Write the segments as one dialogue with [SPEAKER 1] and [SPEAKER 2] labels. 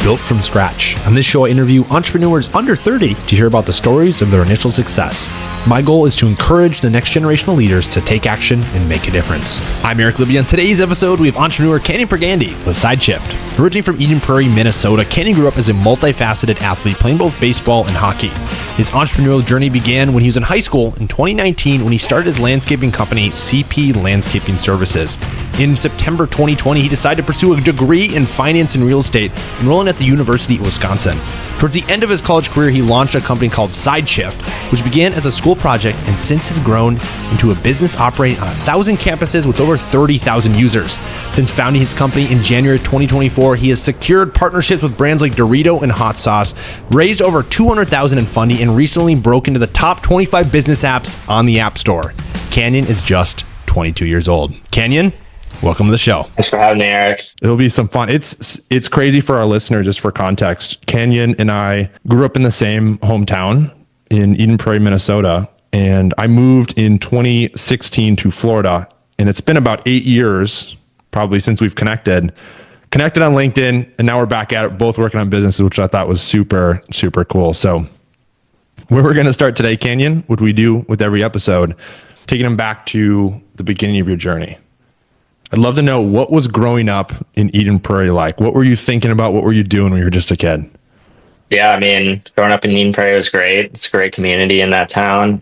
[SPEAKER 1] built from scratch. On this show, I interview entrepreneurs under 30 to hear about the stories of their initial success. My goal is to encourage the next generation of leaders to take action and make a difference. I'm Eric Libby. On today's episode, we have entrepreneur Pergande with SideShift. Originally from Eden Prairie, Minnesota, Canyon grew up as a multifaceted athlete playing both baseball and hockey. His entrepreneurial journey began when he was in high school in 2019 when he started his landscaping company, CP Landscaping Services. In September 2020, he decided to pursue a degree in finance and real estate, enrolling at the University of Wisconsin. Towards the end of his college career, he launched a company called SideShift, which began as a school project and since has grown into a business operating on 1,000 campuses with over 30,000 users. Since founding his company in January 2024, he has secured partnerships with brands like Doritos and Hot Sauce, raised over $200,000 in funding, and recently broke into the top 25 business apps on the App Store. Canyon is just 22 years old. Canyon, welcome to the show.
[SPEAKER 2] Thanks for having me, Eric.
[SPEAKER 1] It'll be some fun. It's crazy for our listeners, just for context. Canyon and I grew up in the same hometown in Eden Prairie, Minnesota, and I moved in 2016 to Florida, and it's been about 8 years probably since we've connected on LinkedIn, and now we're back at it, both working on businesses, which I thought was super, super cool. So where we're going to start today, Canyon, what we do with every episode, taking them back to the beginning of your journey. I'd love to know, what was growing up in Eden Prairie like? What were you thinking about? What were you doing when you were just a kid?
[SPEAKER 2] Yeah, I mean, growing up in Eden Prairie was great. It's a great community in that town.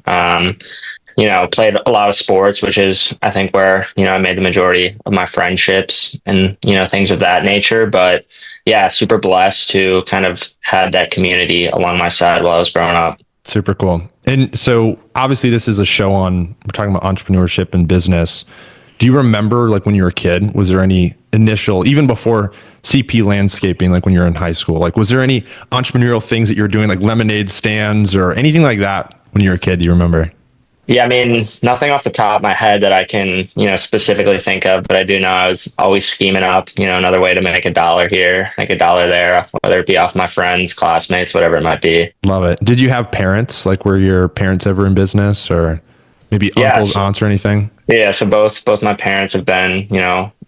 [SPEAKER 2] Played a lot of sports, which is, I think, where, I made the majority of my friendships and, things of that nature. But yeah, super blessed to kind of had that community along my side while I was growing up. Super cool.
[SPEAKER 1] And so obviously this is a show we're talking about entrepreneurship and business. Do you remember, like, when you were a kid, was there any initial, even before CP Landscaping, like when you were in high school, like, was there any entrepreneurial things that you were doing, like lemonade stands or anything like that when you were a kid? Do you remember?
[SPEAKER 2] Yeah, I mean, nothing off the top of my head that I can, specifically think of, but I do know I was always scheming up, another way to make $1 here, make $1 there, whether it be off my friends, classmates, whatever it might be.
[SPEAKER 1] Love it. Did you have parents? Like, were your parents ever in business, or maybe uncles, aunts, or anything?
[SPEAKER 2] Yeah, so both my parents have been,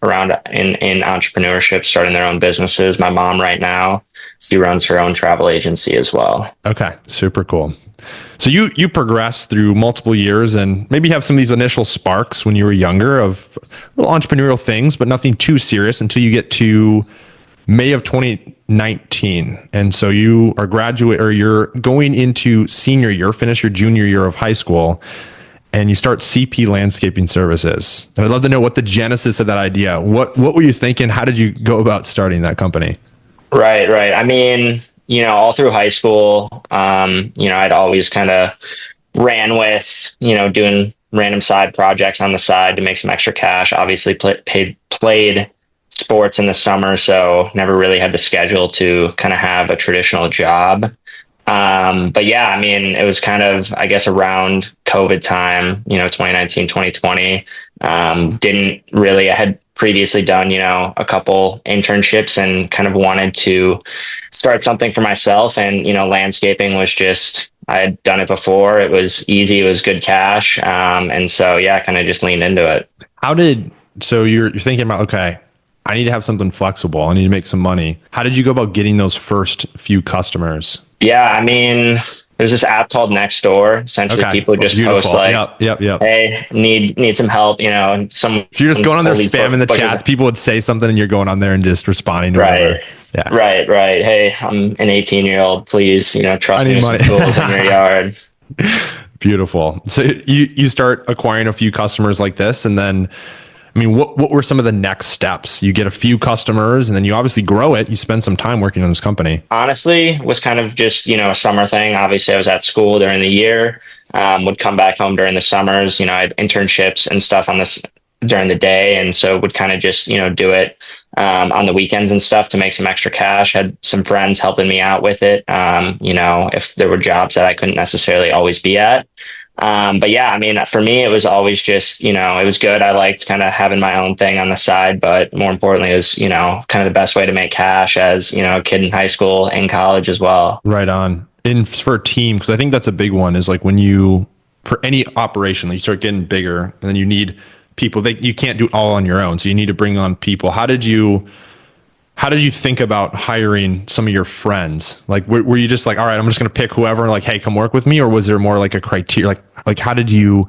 [SPEAKER 2] around in entrepreneurship, starting their own businesses. My mom right now, she runs her own travel agency as well.
[SPEAKER 1] Okay, super cool. So you progressed through multiple years and maybe have some of these initial sparks when you were younger of little entrepreneurial things, but nothing too serious until you get to May of 2019. And so you are you're going into senior year, finish your junior year of high school, and you start CP Landscaping Services. And I'd love to know what the genesis of that idea. What were you thinking? How did you go about starting that company?
[SPEAKER 2] Right. I mean, all through high school, I'd always kind of ran with, doing random side projects on the side to make some extra cash. Obviously played sports in the summer, so never really had the schedule to kind of have a traditional job. But yeah, I mean, it was kind of, I guess, around COVID time, 2019, 2020. I had previously done, a couple internships and kind of wanted to start something for myself. And, landscaping was just, I had done it before. It was easy. It was good cash. And so, yeah, kind of just leaned into it.
[SPEAKER 1] So you're thinking about, okay, I need to have something flexible. I need to make some money. How did you go about getting those first few customers?
[SPEAKER 2] Yeah, I mean, there's this app called Nextdoor. Essentially, people just post like,
[SPEAKER 1] yep.
[SPEAKER 2] "Hey, need some help," and some.
[SPEAKER 1] So you're just going on there, spamming the chats. People would say something, and you're going on there and just responding to
[SPEAKER 2] whatever. Yeah. Right. Hey, I'm an 18-year-old. Please, trust me with some tools in your yard.
[SPEAKER 1] Beautiful. So you start acquiring a few customers like this, and then, I mean, what were some of the next steps? You get a few customers and then you obviously grow it. You spend some time working on this company.
[SPEAKER 2] Honestly, was kind of just, a summer thing. Obviously, I was at school during the year, would come back home during the summers. I had internships and stuff on this during the day. And so would kind of just, do it on the weekends and stuff to make some extra cash. Had some friends helping me out with it, if there were jobs that I couldn't necessarily always be at. But yeah, I mean, for me, it was always just, it was good. I liked kind of having my own thing on the side, but more importantly, it was, kind of the best way to make cash as, a kid in high school and college as well.
[SPEAKER 1] Right on. And for a team, because I think that's a big one, is like when for any operation, you start getting bigger and then you need people that you can't do it all on your own. So you need to bring on people. How did you How did you think about hiring some of your friends? Like, were you just like, all right, I'm just going to pick whoever and like, hey, come work with me? Or was there more like a criteria? Like how did you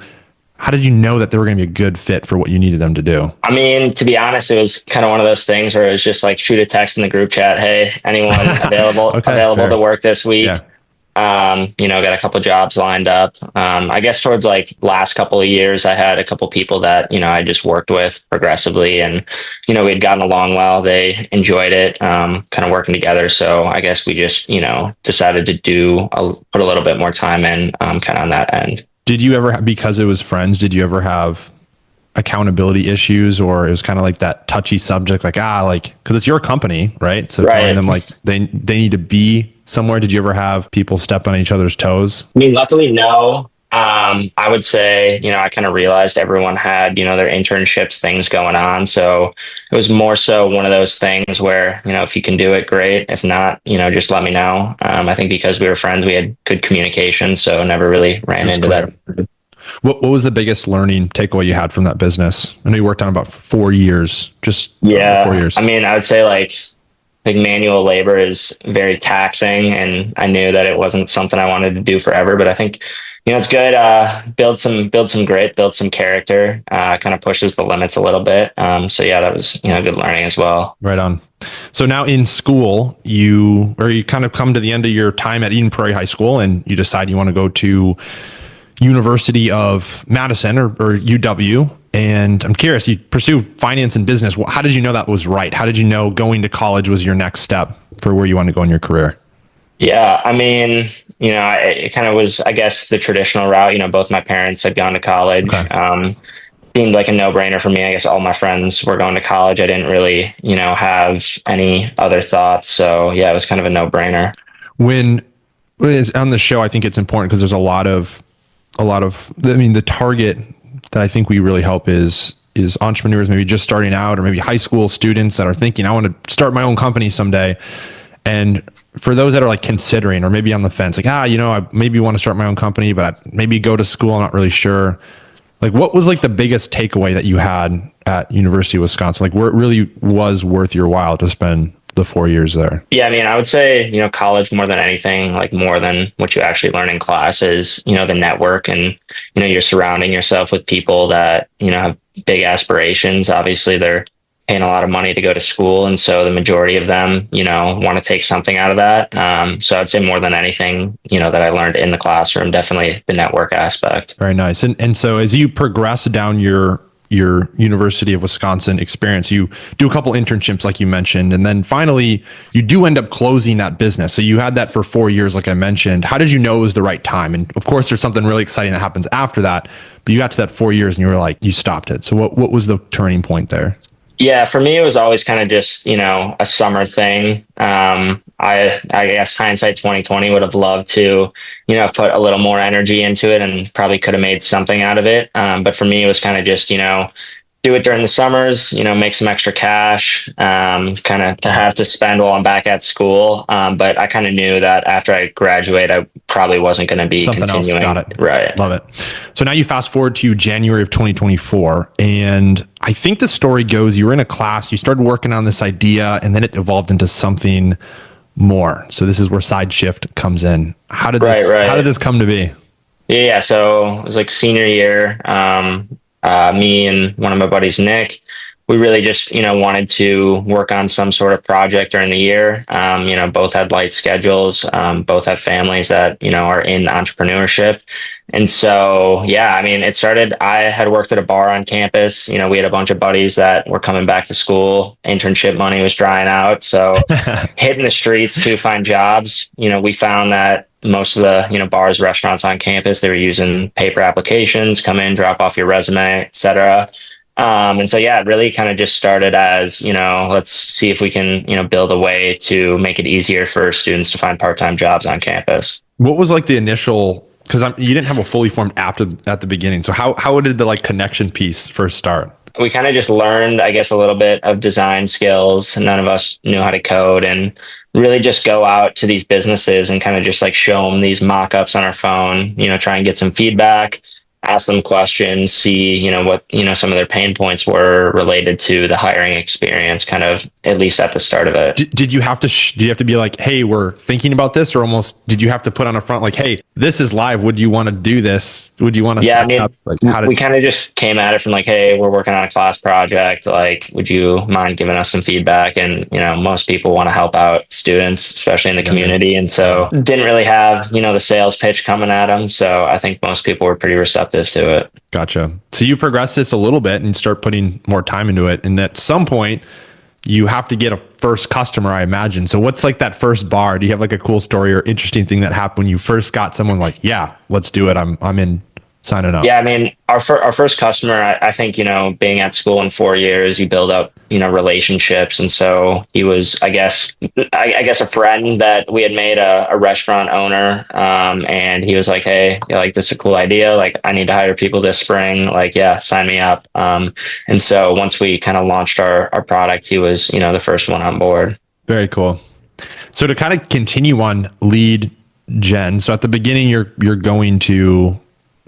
[SPEAKER 1] know that they were going to be a good fit for what you needed them to do?
[SPEAKER 2] I mean, to be honest, it was kind of one of those things where it was just like shoot a text in the group chat. Hey, anyone
[SPEAKER 1] Okay,
[SPEAKER 2] available
[SPEAKER 1] fair.
[SPEAKER 2] to work this week?
[SPEAKER 1] Yeah.
[SPEAKER 2] Got a couple jobs lined up. I guess towards like last couple of years, I had a couple people that, I just worked with progressively and, we'd gotten along well. They enjoyed it, kind of working together. So I guess we just, decided to put a little bit more time in, kind of on that end.
[SPEAKER 1] Did you ever, because it was friends, did you ever have accountability issues, or it was kind of like that touchy subject, because it's your company, right? So
[SPEAKER 2] Right.
[SPEAKER 1] telling them like they need to be somewhere. Did you ever have people step on each other's toes?
[SPEAKER 2] I mean, luckily, no. I would say, I kind of realized everyone had, their internships, things going on. So it was more so one of those things where, if you can do it, great. If not, just let me know. I think because we were friends, we had good communication. So never really ran into
[SPEAKER 1] clear.
[SPEAKER 2] that.
[SPEAKER 1] What was the biggest learning takeaway you had from that business? I know you worked on about 4 years, just
[SPEAKER 2] Yeah.
[SPEAKER 1] 4 years.
[SPEAKER 2] I mean, I would say like manual labor is very taxing, and I knew that it wasn't something I wanted to do forever, but I think, it's good. Build some grit, build some character, kind of pushes the limits a little bit. So yeah, that was, good learning as well.
[SPEAKER 1] Right on. So now in school, you kind of come to the end of your time at Eden Prairie High School and you decide you want to go to University of Madison or UW. And I'm curious, you pursue finance and business. How did you know that was right? How did you know going to college was your next step for where you want to go in your career?
[SPEAKER 2] Yeah, I mean, it kind of was, I guess, the traditional route. Both my parents had gone to college.
[SPEAKER 1] Okay.
[SPEAKER 2] Seemed like a no-brainer for me. I guess all my friends were going to college. I didn't really, have any other thoughts. So yeah, it was kind of a no-brainer.
[SPEAKER 1] When it's on the show, I think it's important because there's a lot of, the target that I think we really help is entrepreneurs maybe just starting out, or maybe high school students that are thinking, I want to start my own company someday. And for those that are like considering, or maybe on the fence, like, I maybe want to start my own company, but I maybe go to school, I'm not really sure. Like, what was like the biggest takeaway that you had at University of Wisconsin? Like, where it really was worth your while to spend the 4 years there?
[SPEAKER 2] Yeah, I mean, I would say, college more than anything, like more than what you actually learn in class is, the network, and, you're surrounding yourself with people that, have big aspirations. Obviously, they're paying a lot of money to go to school. And so the majority of them, want to take something out of that. So I'd say more than anything, that I learned in the classroom, definitely the network aspect.
[SPEAKER 1] Very nice. And so as you progress down your University of Wisconsin experience, you do a couple internships like you mentioned, and then finally you do end up closing that business. So you had that for 4 years, like I mentioned. How did you know it was the right time? And of course there's something really exciting that happens after that, but you got to that 4 years and you were like, you stopped it. So what was the turning point there?
[SPEAKER 2] Yeah, for me, it was always kind of just, a summer thing. I guess hindsight 2020 would have loved to, put a little more energy into it and probably could have made something out of it. But for me, it was kind of just, do it during the summers, make some extra cash, kind of to have to spend while I'm back at school. But I kind of knew that after I graduate, I probably wasn't going to be
[SPEAKER 1] Something
[SPEAKER 2] continuing.
[SPEAKER 1] else. Got it.
[SPEAKER 2] Right.
[SPEAKER 1] Love it. So now you fast forward to January of 2024. And I think the story goes, you were in a class, you started working on this idea, and then it evolved into something more. So this is where Side Shift comes in. How did this come to be?
[SPEAKER 2] Yeah. So it was like senior year. Me and one of my buddies, Nick, we really just, wanted to work on some sort of project during the year. Both had light schedules, both have families that, are in entrepreneurship. And so, yeah, I mean, it started, I had worked at a bar on campus. We had a bunch of buddies that were coming back to school. Internship money was drying out. So hitting the streets to find jobs, we found that most of the, bars, restaurants on campus, they were using paper applications, come in, drop off your resume, etc. And so, yeah, it really kind of just started as, let's see if we can, build a way to make it easier for students to find part-time jobs on campus.
[SPEAKER 1] What was like the initial, because you didn't have a fully formed app at the beginning. So how did the like connection piece first start?
[SPEAKER 2] We kind of just learned, I guess, a little bit of design skills. None of us knew how to code, and really just go out to these businesses and kind of just like show them these mock-ups on our phone, try and get some feedback. ask them questions, see, what, some of their pain points were related to the hiring experience, kind of at least at the start of it.
[SPEAKER 1] Did you have to, do you have to be like, hey, we're thinking about this, or almost did you have to put on a front like, hey, this is live. Would you want to do this? Would you want to
[SPEAKER 2] Yeah,
[SPEAKER 1] set up? Like,
[SPEAKER 2] we kind of just came at it from like, hey, we're working on a class project. Like, would you mind giving us some feedback? And, most people want to help out students, especially in the community. And so didn't really have, the sales pitch coming at them. So I think most people were pretty receptive to it.
[SPEAKER 1] Gotcha. So you progress this a little bit and start putting more time into it. And at some point, you have to get a first customer, I imagine. So what's like that first bar? Do you have like a cool story or interesting thing that happened when you first got someone like, yeah, let's do it. I'm in, signing up.
[SPEAKER 2] Yeah, I mean, our first customer, I think, being at school in 4 years, you build up, relationships. And so he was, I guess a friend that we had made a restaurant owner. And he was like, hey, like, this is a cool idea. Like, I need to hire people this spring. Like, yeah, sign me up. And so once we kind of launched our product, he was, the first one on board.
[SPEAKER 1] Very cool. So to kind of continue on lead gen. So at the beginning, you're going to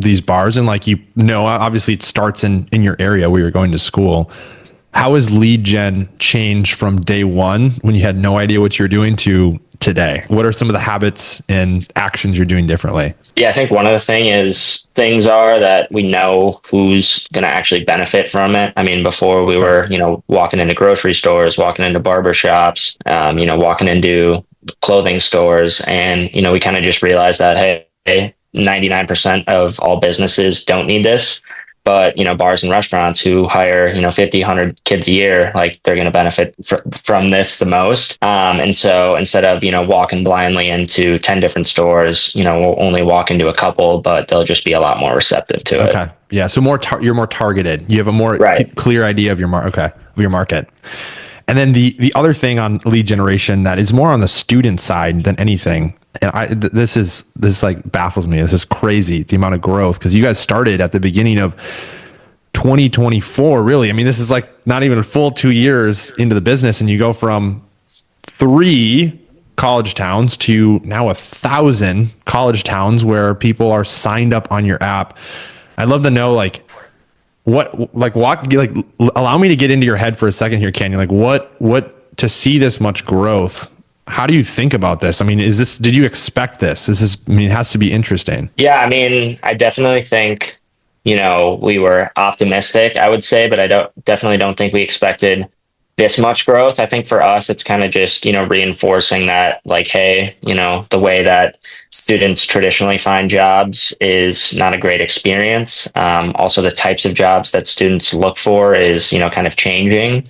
[SPEAKER 1] these bars and like, obviously it starts in your area where you're going to school. How has lead gen changed from day one when you had no idea what you're doing to today? What are some of the habits and actions you're doing differently?
[SPEAKER 2] Yeah, I think one of the things are that we know who's going to actually benefit from it. I mean, before we were, walking into grocery stores, walking into barber shops, walking into clothing stores. And, we kind of just realized that, hey, 99% of all businesses don't need this. But, bars and restaurants who hire, 50, 100 kids a year, like they're going to benefit from this the most. And so instead of, walking blindly into 10 different stores, we'll only walk into a couple, but they'll just be a lot more receptive to it.
[SPEAKER 1] Okay. Yeah. So you're more targeted. You have a more clear idea of your market. And then the other thing on lead generation that is more on the student side than anything. And this like baffles me. This is crazy, the amount of growth, because you guys started at the beginning of 2024, really. I mean, this is like not even a full 2 years into the business, and you go from 3 college towns to now 1,000 college towns where people are signed up on your app. I'd love to know, like, allow me to get into your head for a second here, Canyon. Like, what to see this much growth? How do you think about this? I mean, did you expect this? It has to be interesting.
[SPEAKER 2] Yeah, I mean, I definitely think, we were optimistic, I would say, but I definitely don't think we expected this much growth. I think for us, it's kind of just, reinforcing that, like, hey, the way that students traditionally find jobs is not a great experience. Also, the types of jobs that students look for is, kind of changing.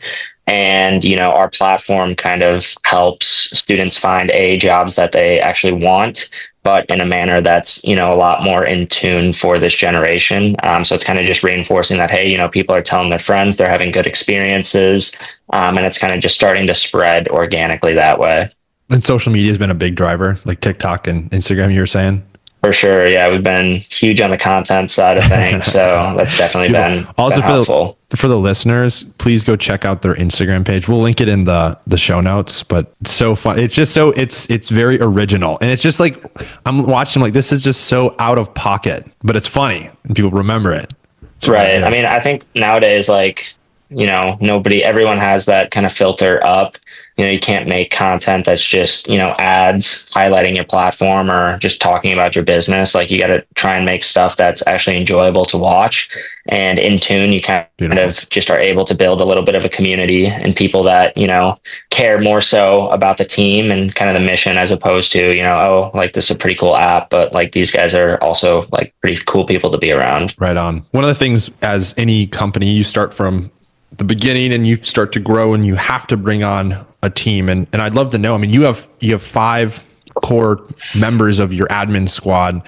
[SPEAKER 2] And, our platform kind of helps students find jobs that they actually want, but in a manner that's, a lot more in tune for this generation. So it's kind of just reinforcing that, hey, people are telling their friends they're having good experiences. And it's kind of just starting to spread organically that way.
[SPEAKER 1] And social media has been a big driver, like TikTok and Instagram, you were saying?
[SPEAKER 2] For sure. Yeah, we've been huge on the content side of things. So that's definitely been helpful.
[SPEAKER 1] For the listeners, please go check out their Instagram page. We'll link it in the show notes, but it's so fun. It's just it's very original. And it's just like, I'm watching like, this is just so out of pocket, but it's funny and people remember it.
[SPEAKER 2] Right. I mean, I think nowadays, like, everyone has that kind of filter up. You can't make content that's just, ads highlighting your platform or just talking about your business. Like, you got to try and make stuff that's actually enjoyable to watch. And in tune, you kind of just are able to build a little bit of a community and people that, care more so about the team and kind of the mission, as opposed to, oh, like, this is a pretty cool app, but like, these guys are also like pretty cool people to be around.
[SPEAKER 1] Right on. One of the things, as any company, you start from the beginning and you start to grow and you have to bring on a team. And I'd love to know, I mean, you have 5 core members of your admin squad.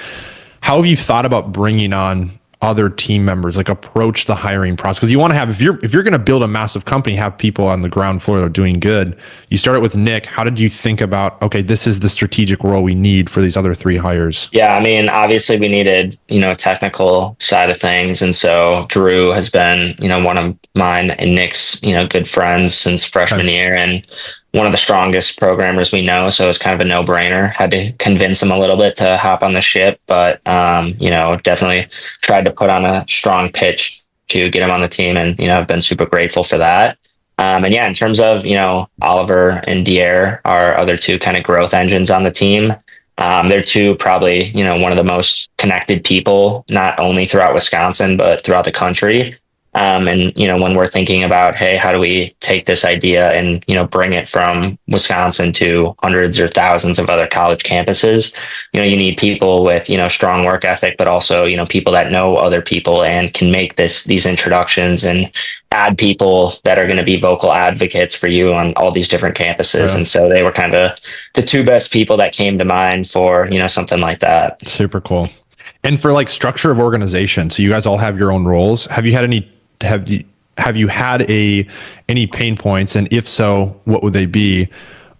[SPEAKER 1] How have you thought about bringing on other team members, like approach the hiring process? Because you want to have, if you're going to build a massive company, have people on the ground floor that are doing good. You started with Nick. How did you think about, okay, this is the strategic role we need for these other 3 hires?
[SPEAKER 2] Yeah, I mean, obviously we needed, technical side of things. And so Drew has been, one of mine and Nick's, good friends since freshman year. And one of the strongest programmers we know. So it was kind of a no brainer. Had to convince him a little bit to hop on the ship, but, definitely tried to put on a strong pitch to get him on the team. And, I've been super grateful for that. And yeah, in terms of, Oliver and Dier, our other two kind of growth engines on the team. They're two probably, one of the most connected people, not only throughout Wisconsin, but throughout the country. And, when we're thinking about, hey, how do we take this idea and, bring it from Wisconsin to hundreds or thousands of other college campuses, you need people with, strong work ethic, but also, people that know other people and can make these introductions and add people that are going to be vocal advocates for you on all these different campuses. Yeah. And so they were kind of the two best people that came to mind for, something like that.
[SPEAKER 1] Super cool. And for like structure of organization, so you guys all have your own roles. Have you had any any pain points, and if so, what would they be,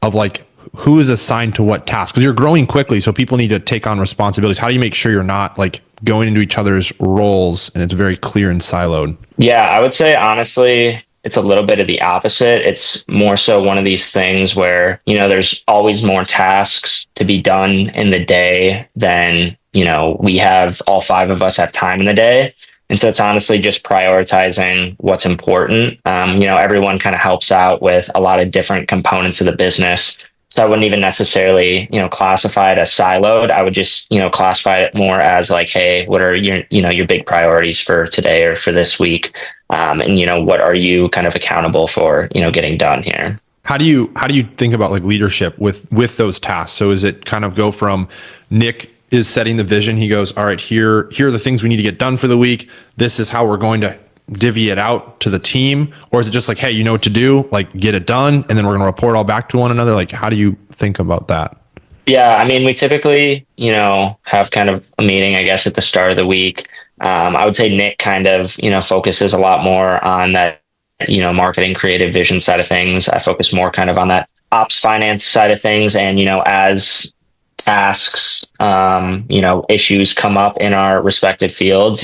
[SPEAKER 1] of like who is assigned to what task? Because you're growing quickly, so people need to take on responsibilities. How do you make sure you're not like going into each other's roles and it's very clear and siloed?
[SPEAKER 2] Yeah, I would say honestly, it's a little bit of the opposite. It's more so one of these things where, there's always more tasks to be done in the day than, we have, all five of us have time in the day. And so it's honestly just prioritizing what's important. Everyone kind of helps out with a lot of different components of the business. So I wouldn't even necessarily, classify it as siloed. I would just, classify it more as like, hey, what are your big priorities for today or for this week? And, what are you kind of accountable for, getting done here?
[SPEAKER 1] How do you think about like leadership with those tasks? So is it kind of go from Nick is setting the vision. He goes, all right, here are the things we need to get done for the week. This is how we're going to divvy it out to the team. Or is it just like, hey, you know what to do, like get it done. And then we're going to report all back to one another. Like, how do you think about that?
[SPEAKER 2] Yeah. I mean, we typically, have kind of a meeting, I guess, at the start of the week. I would say Nick kind of, focuses a lot more on that, marketing, creative vision side of things. I focus more kind of on that ops finance side of things. And, as tasks, issues come up in our respective fields,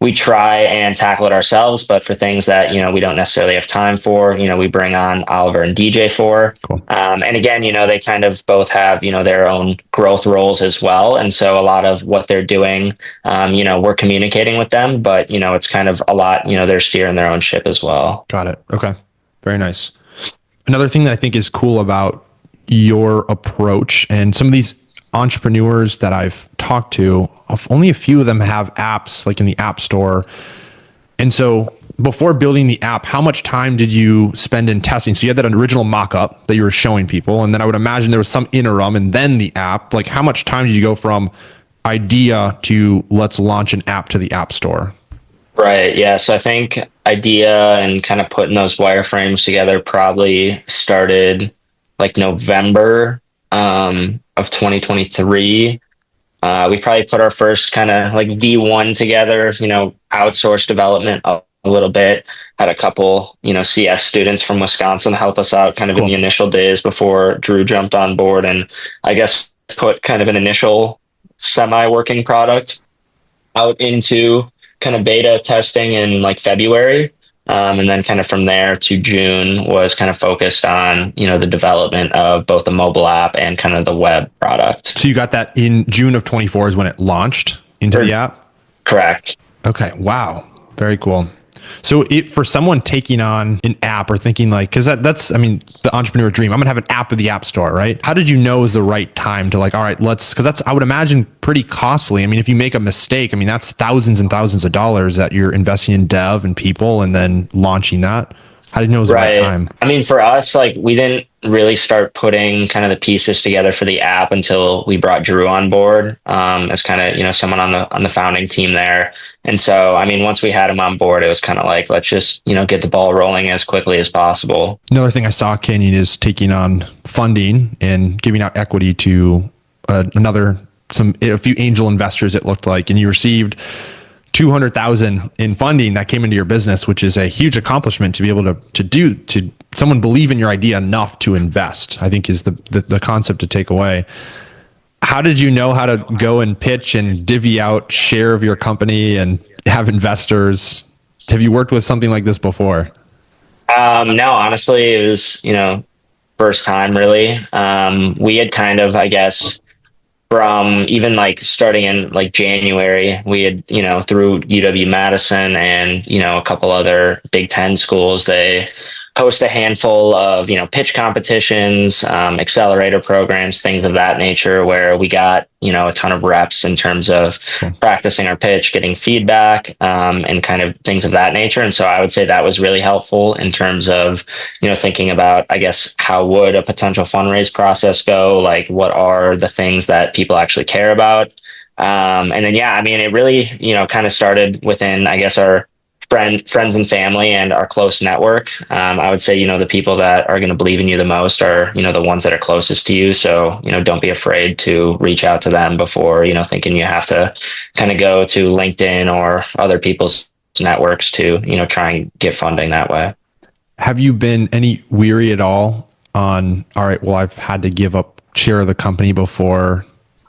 [SPEAKER 2] we try and tackle it ourselves, but for things that, we don't necessarily have time for, we bring on Oliver and DJ for. Cool. And again, they kind of both have, their own growth roles as well. And so a lot of what they're doing, we're communicating with them, but, it's kind of a lot, they're steering their own ship as well.
[SPEAKER 1] Got it. Okay. Very nice. Another thing that I think is cool about your approach, and some of these entrepreneurs that I've talked to, only a few of them have apps like in the app store. And so before building the app, how much time did you spend in testing? So you had that original mock-up that you were showing people, and then I would imagine there was some interim and then the app. Like, how much time did you go from idea to let's launch an app to the app store?
[SPEAKER 2] Right. Yeah. So I think idea and kind of putting those wireframes together probably started like November of 2023. We probably put our first kind of like V1 together, outsourced development a little bit. Had a couple, CS students from Wisconsin help us out kind of in the initial days before Drew jumped on board, and I guess put kind of an initial semi-working product out into kind of beta testing in like February. And then kind of from there to June was kind of focused on, the development of both the mobile app and kind of the web product.
[SPEAKER 1] So you got that in June of 24 is when it launched into the app?
[SPEAKER 2] Correct.
[SPEAKER 1] Okay. Wow. Very cool. So for someone taking on an app or thinking like, because that's, the entrepreneur dream, I'm gonna have an app of the app store, right? How did you know is the right time to like, all right, because that's, I would imagine, pretty costly. If you make a mistake, that's thousands and thousands of dollars that you're investing in dev and people and then launching that. How did you know it was the right time?
[SPEAKER 2] For us, like we didn't really start putting kind of the pieces together for the app until we brought Drew on board as kind of, someone on the founding team there. And so, once we had him on board, it was kind of like, let's just, get the ball rolling as quickly as possible.
[SPEAKER 1] Another thing I saw, Canyon, is taking on funding and giving out equity to a few angel investors, it looked like, and you received $200,000 in funding that came into your business, which is a huge accomplishment to be able to someone believe in your idea enough to invest, I think is the concept to take away. How did you know how to go and pitch and divvy out share of your company and have investors? Have you worked with something like this before?
[SPEAKER 2] No, honestly, it was, first time really. We had kind of, I guess, from even like starting in like January, we had, through UW-Madison and, a couple other Big Ten schools, they host a handful of, pitch competitions, accelerator programs, things of that nature, where we got, a ton of reps in terms of practicing our pitch, getting feedback, and kind of things of that nature. And so I would say that was really helpful in terms of, thinking about, I guess, how would a potential fundraise process go? Like, what are the things that people actually care about? And then, yeah, I mean, it really, kind of started within, I guess, our friends and family and our close network. I would say, the people that are going to believe in you the most are, the ones that are closest to you. So, don't be afraid to reach out to them before, thinking you have to kind of go to LinkedIn or other people's networks to, try and get funding that way.
[SPEAKER 1] Have you been any weary at all on, all right, well, I've had to give up share of the company before?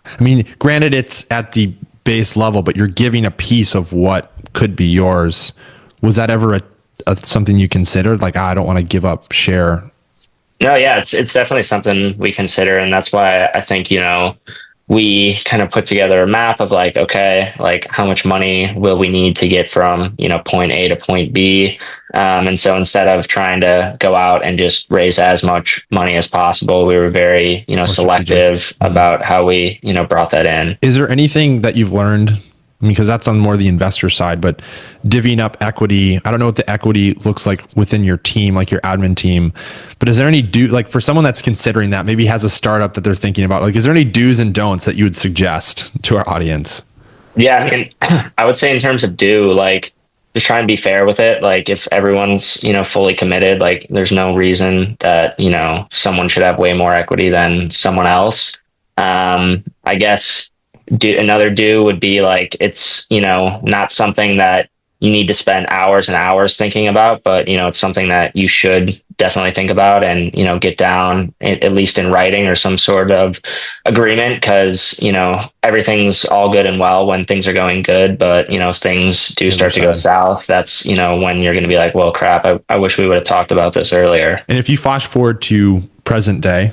[SPEAKER 1] I mean, granted, it's at the base level, but you're giving a piece of what could be yours. Was that ever something you considered? Like, I don't want to give up share.
[SPEAKER 2] No, yeah, it's definitely something we consider. And that's why I think, we kind of put together a map of like, okay, like how much money will we need to get from, point A to point B. And so instead of trying to go out and just raise as much money as possible, we were very, selective about how we, brought that in.
[SPEAKER 1] Is there anything that you've learned? Because that's on more the investor side, but divvying up equity, I don't know what the equity looks like within your team, like your admin team, but is there any like for someone that's considering that, maybe has a startup that they're thinking about, like, is there any do's and don'ts that you would suggest to our audience?
[SPEAKER 2] Yeah, I mean, I would say in terms of like, just try and be fair with it. Like if everyone's, fully committed, like there's no reason that, someone should have way more equity than someone else. I guess, another do would be like, it's, not something that you need to spend hours and hours thinking about, but, it's something that you should definitely think about and, get down at least in writing or some sort of agreement. Cause, everything's all good and well when things are going good, but, if things do start to go south, that's, when you're going to be like, well, crap, I wish we would have talked about this earlier.
[SPEAKER 1] And if you flash forward to present day,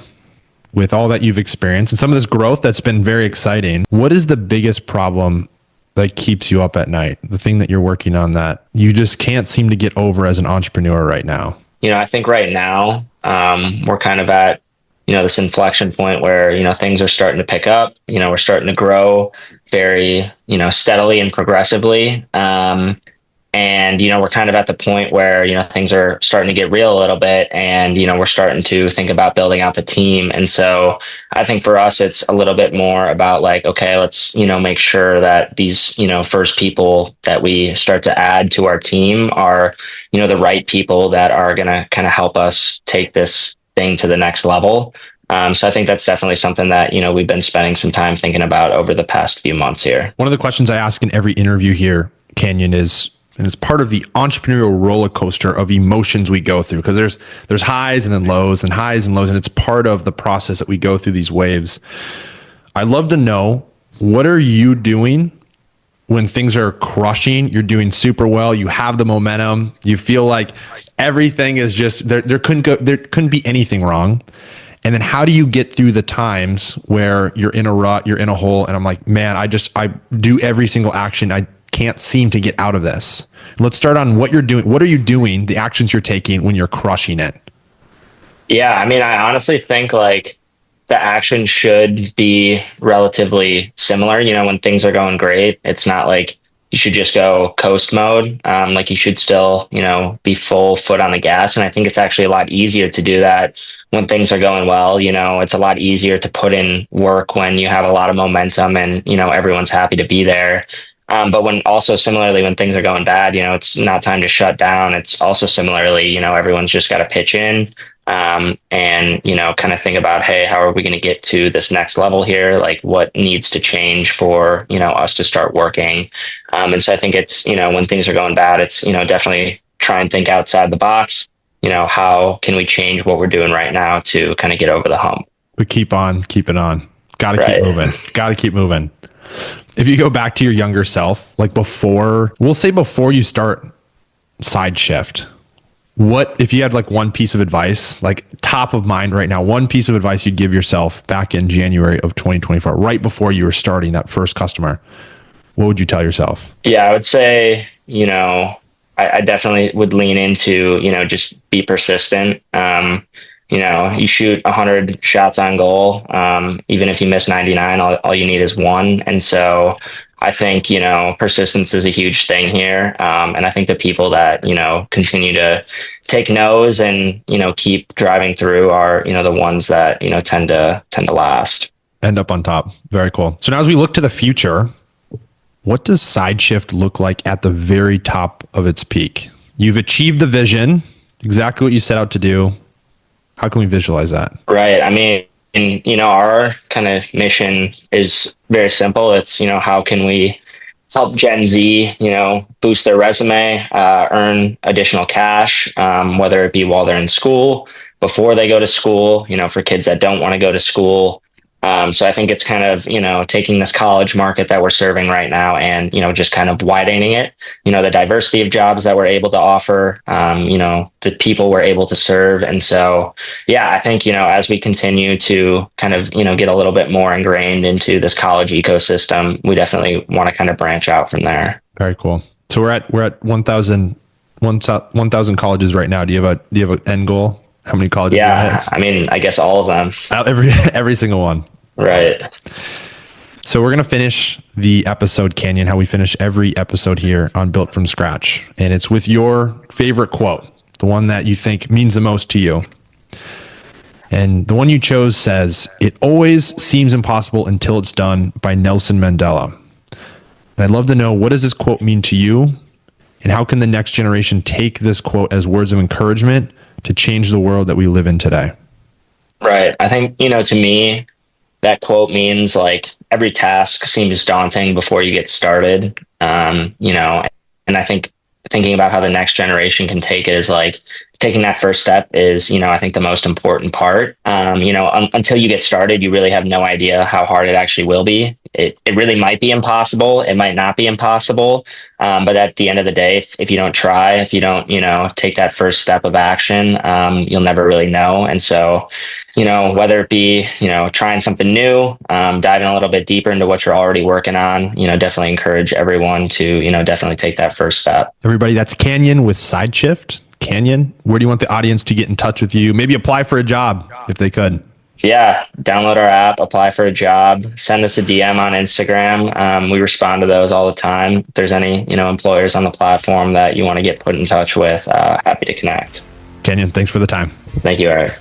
[SPEAKER 1] with all that you've experienced and some of this growth that's been very exciting, what is the biggest problem that keeps you up at night? The thing that you're working on that you just can't seem to get over as an entrepreneur right now?
[SPEAKER 2] I think right now we're kind of at, this inflection point where, things are starting to pick up, we're starting to grow very, steadily and progressively. And, we're kind of at the point where, things are starting to get real a little bit and, we're starting to think about building out the team. And so I think for us, it's a little bit more about like, okay, let's, make sure that these, first people that we start to add to our team are, the right people that are going to kind of help us take this thing to the next level. So I think that's definitely something that, we've been spending some time thinking about over the past few months here.
[SPEAKER 1] One of the questions I ask in every interview here, Canyon, is, and it's part of the entrepreneurial roller coaster of emotions we go through, because there's highs and then lows and highs and lows, and it's part of the process that we go through these waves. I'd love to know, what are you doing when things are crushing? You're doing super well, you have the momentum, you feel like everything is just there couldn't be anything wrong. And then how do you get through the times where you're in a rut, you're in a hole, and I'm like, man, I do every single action, I can't seem to get out of this. Let's start on what you're doing. What are you doing, the actions you're taking when you're crushing it?
[SPEAKER 2] Yeah, I mean, I honestly think like the action should be relatively similar. When things are going great, it's not like you should just go coast mode. Like you should still, be full foot on the gas. And I think it's actually a lot easier to do that when things are going well. It's a lot easier to put in work when you have a lot of momentum and, everyone's happy to be there. But when similarly, when things are going bad, it's not time to shut down. It's also similarly, everyone's just got to pitch in and, kind of think about, hey, how are we going to get to this next level here? Like what needs to change for, us to start working? And so I think it's, when things are going bad, it's, definitely try and think outside the box. How can we change what we're doing right now to kind of get over the hump?
[SPEAKER 1] We keep on keeping on. Got to keep moving. Got to keep moving. If you go back to your younger self, like before you start Side Shift, What, if you had like one piece of advice, like top of mind right now, one piece of advice you'd give yourself back in January of 2024, right before you were starting that first customer, what would you tell yourself?
[SPEAKER 2] Yeah, I would say, I definitely would lean into, just be persistent. You shoot 100 shots on goal. Even if you miss 99, all you need is one. And so I think, persistence is a huge thing here. And I think the people that, continue to take no's and, keep driving through are, the ones that, tend to last.
[SPEAKER 1] End up on top. Very cool. So now as we look to the future, what does SideShift look like at the very top of its peak? You've achieved the vision, exactly what you set out to do. How can we visualize that?
[SPEAKER 2] Right. I mean, our kind of mission is very simple. It's, how can we help Gen Z, boost their resume, earn additional cash, whether it be while they're in school, before they go to school, for kids that don't want to go to school. So I think it's kind of, taking this college market that we're serving right now and, just kind of widening it, the diversity of jobs that we're able to offer, the people we're able to serve. And so, yeah, I think, as we continue to kind of, get a little bit more ingrained into this college ecosystem, we definitely want to kind of branch out from there.
[SPEAKER 1] Very cool. So we're at 1,000 colleges right now. Do you have an end goal? How many colleges?
[SPEAKER 2] Yeah. I mean, I guess all of them.
[SPEAKER 1] Every single one.
[SPEAKER 2] Right.
[SPEAKER 1] So we're going to finish the episode, Canyon, how we finish every episode here on Built from Scratch. And it's with your favorite quote, the one that you think means the most to you. And the one you chose says, "It always seems impossible until it's done," by Nelson Mandela. And I'd love to know, what does this quote mean to you? And how can the next generation take this quote as words of encouragement to change the world that we live in today?
[SPEAKER 2] Right. I think, to me, that quote means like every task seems daunting before you get started. And I think thinking about how the next generation can take it is like taking that first step is, I think the most important part. Until you get started, you really have no idea how hard it actually will be. It really might be impossible. It might not be impossible. But at the end of the day, if you don't try, if you don't, take that first step of action, you'll never really know. And so, whether it be, trying something new, diving a little bit deeper into what you're already working on, definitely encourage everyone to, definitely take that first step.
[SPEAKER 1] Everybody, that's Canyon with SideShift. Canyon, where do you want the audience to get in touch with you? Maybe apply for a job if they could.
[SPEAKER 2] Yeah, download our app, apply for a job, send us a DM on Instagram. We respond to those all the time. If there's any, employers on the platform that you want to get put in touch with, happy to connect.
[SPEAKER 1] Canyon, thanks for the time.
[SPEAKER 2] Thank you, Eric.